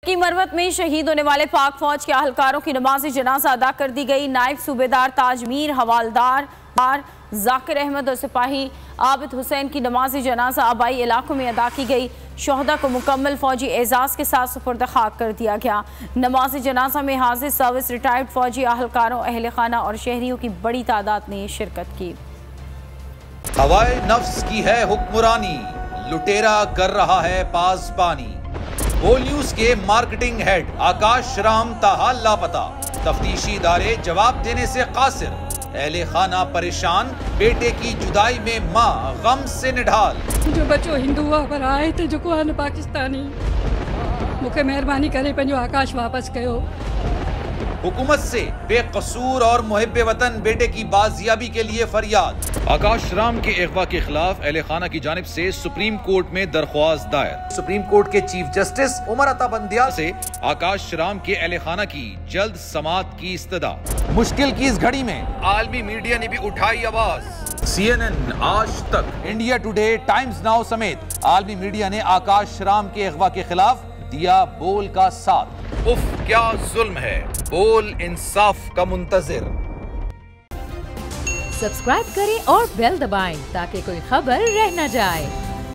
की मरवत में शहीद होने वाले पाक फौज के अहलकारों की नमाज जनाजा अदा कर दी गई। नायब सूबेदार ताजमीर, हवालदार जाकिर अहमद और सिपाही आबिद हुसैन की नमाज जनाजा आबाई इलाकों में अदा की गई। शोहदा को मुकम्मल फौजी एजाज के साथ सुपुर्द खाक कर दिया गया। नमाज जनाजा में हाजिर सर्विस रिटायर्ड फौजी अहलकारों, अहल खाना और शहरियों की बड़ी तादाद ने शिरकत की। हवाए नफ्स की है हुक्मरानी, लुटेरा कर रहा है पासबानी। बोल न्यूज के मार्केटिंग हेड आकाश राम ताहाल लापता, तफ्तीशी इदारे जवाब देने से कासिर। अहले खाना परेशान, बेटे की जुदाई में माँ गम से निढाल। जो बच्चो हिंदू हुआ पर आए थे जो को पाकिस्तानी, मुझे मेहरबानी करे पंहिंजो आकाश वापस कयो। हुकूमत से बेकसूर और मुहिब्बे वतन बेटे की बाजियाबी के लिए फरियाद। आकाश राम के अगवा के खिलाफ अहले खाना की जानिब से सुप्रीम कोर्ट में दरख्वास्त दायर। सुप्रीम कोर्ट के चीफ जस्टिस उमर अता बंदियाल से आकाश राम के अहले खाना की जल्द समाअत की इस्तदा। मुश्किल की इस घड़ी में आलमी मीडिया ने भी उठाई आवाज। CNN, आज तक, इंडिया टुडे, टाइम्स नाउ समेत आलमी मीडिया ने आकाश राम के अगवा के खिलाफ दिया बोल का साथ। उफ क्या जुल्म है, बोल इंसाफ का मुंतजिर। सब्सक्राइब करें और बेल दबाएं ताकि कोई खबर रह न जाए।